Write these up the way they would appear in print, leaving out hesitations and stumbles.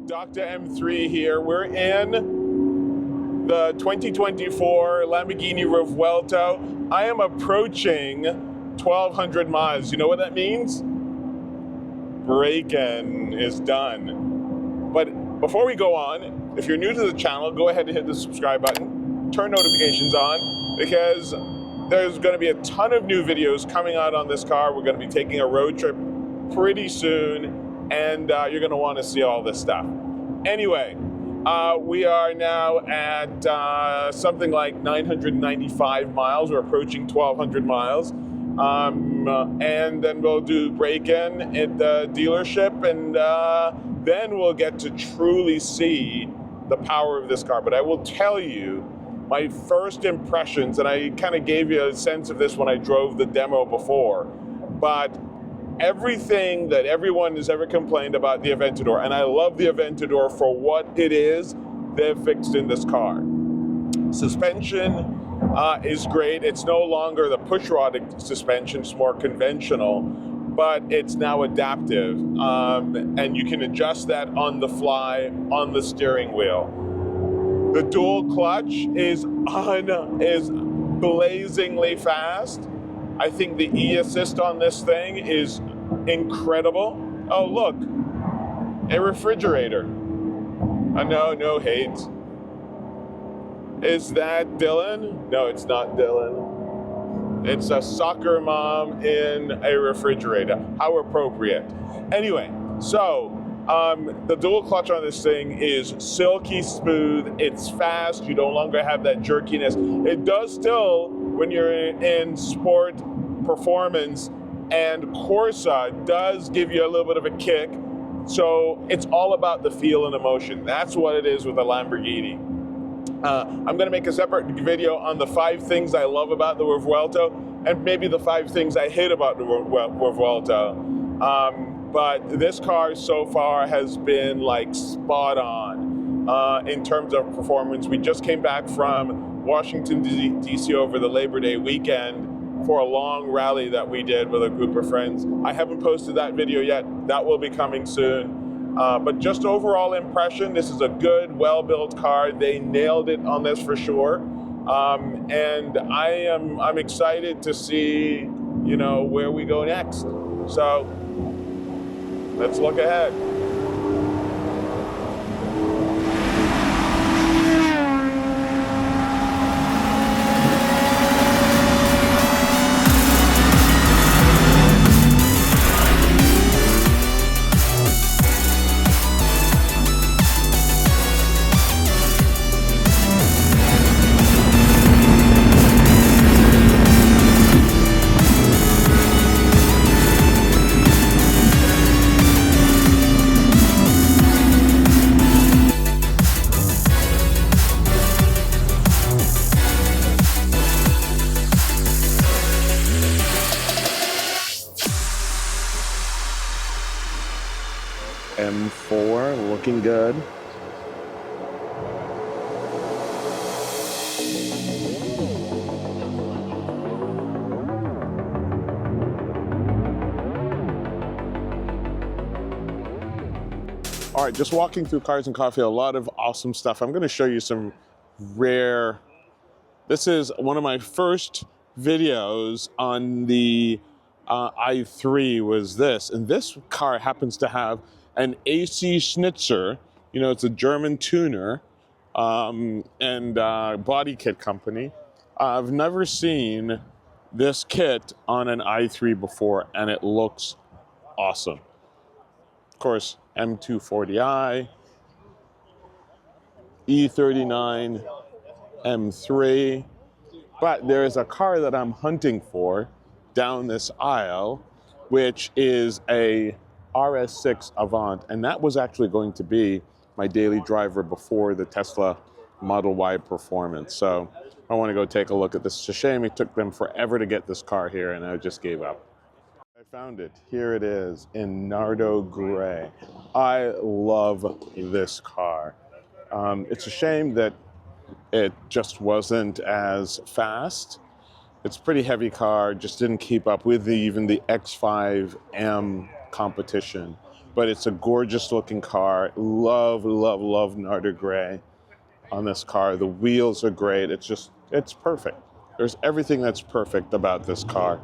Dr. M3 here. We're in the 2024 Lamborghini Revuelto. I am approaching 1,200 miles. You know what that means? Break-in is done. But before we go on, if you're new to the channel, go ahead and hit the subscribe button. Turn notifications on because there's going to be a ton of new videos coming out on this car. We're going to be taking a road trip pretty soon. And you're going to want to see all this stuff. Anyway, we are now at something like 995 miles. We're approaching 1,200 miles. And then we'll do break-in at the dealership, and then we'll get to truly see the power of this car. But I will tell you my first impressions, and I kind of gave you a sense of this when I drove the demo before, but everything that everyone has ever complained about the Aventador, and I love the Aventador for what it is, they've fixed in this car. Suspension is great. It's no longer the pushrod suspension, it's more conventional, but it's now adaptive, and you can adjust that on the fly on the steering wheel. The dual clutch is blazingly fast. I think the e-assist on this thing is incredible. Oh, look, a refrigerator. No hate. Is that Dylan? No, it's not Dylan. It's a soccer mom in a refrigerator. How appropriate. Anyway, so the dual clutch on this thing is silky smooth. It's fast. You no longer have that jerkiness. It does still, when you're in sport performance, and Corsa does give you a little bit of a kick. So it's all about the feel and emotion. That's what it is with a Lamborghini. I'm going to make a separate video on the 5 things I love about the Revuelto, and maybe the 5 things I hate about the Revuelto. But this car so far has been like spot on in terms of performance. We just came back from Washington, D.C. over the Labor Day weekend for a long rally that we did with a group of friends. I haven't posted that video yet. That will be coming soon. But just overall impression, this is a good, well-built car. They nailed it on this for sure. And I'm excited to see, where we go next. So let's look ahead. M4 looking good. All right, just walking through Cars and Carfield, a lot of awesome stuff. I'm going to show you some rare. This is one of my first videos on the i3 was this, and this car happens to have an AC Schnitzer. It's a German tuner and body kit company. I've never seen this kit on an i3 before, and it looks awesome. Of course, M240i, E39 M3, but there is a car that I'm hunting for down this aisle, which is a RS6 Avant, and that was actually going to be my daily driver before the Tesla Model Y Performance. So I want to go take a look at this. It's a shame it took them forever to get this car here, and I just gave up. I found it. Here it is in Nardo Gray. I love this car. It's a shame that it just wasn't as fast. It's a pretty heavy car, just didn't keep up with even the X5M competition. but it's a gorgeous looking car. Love, love, love Nardo Gray on this car. The wheels are great. It's perfect. There's everything that's perfect about this car.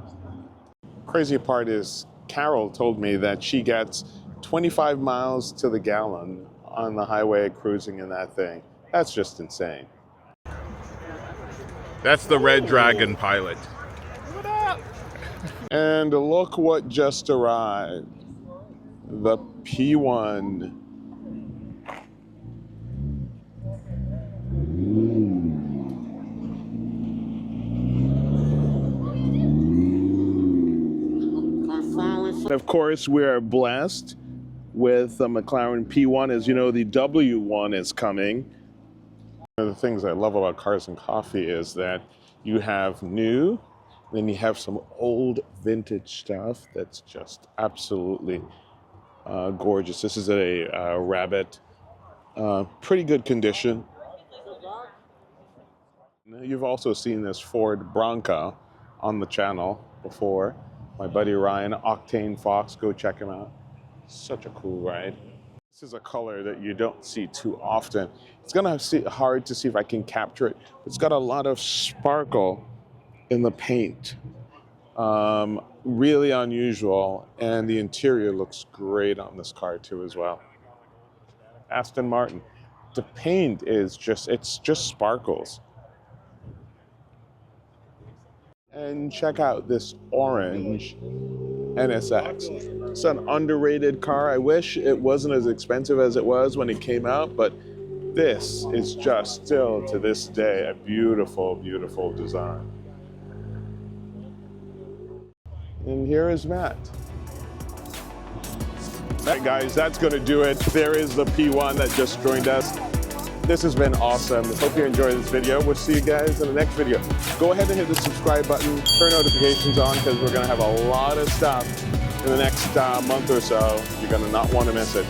Crazy part is Carol told me that she gets 25 miles to the gallon on the highway cruising in that thing. That's just insane. That's the Red Dragon Pilot. What up? And look what just arrived. The P1. Of course, we are blessed with the McLaren P1. As you know, the W1 is coming. One of the things I love about Cars and Coffee is that you have new, then you have some old vintage stuff that's just absolutely gorgeous. This is a Rabbit, pretty good condition. You've also seen this Ford Bronco on the channel before. My buddy Ryan, Octane Fox, go check him out. Such a cool ride. This is a color that you don't see too often. It's gonna be hard to see if I can capture it. It's got a lot of sparkle in the paint. Really unusual, and the interior looks great on this car too as well. Aston Martin. The paint is it's just sparkles. And check out this orange NSX. It's an underrated car. I wish it wasn't as expensive as it was when it came out, but this is just still to this day a beautiful, beautiful design. And here is Matt. All right, guys, that's going to do it. There is the P1 that just joined us. This has been awesome. Hope you enjoyed this video. We'll see you guys in the next video. Go ahead and hit the subscribe button, turn notifications on, because we're going to have a lot of stuff in the next month or so. You're going to not want to miss it.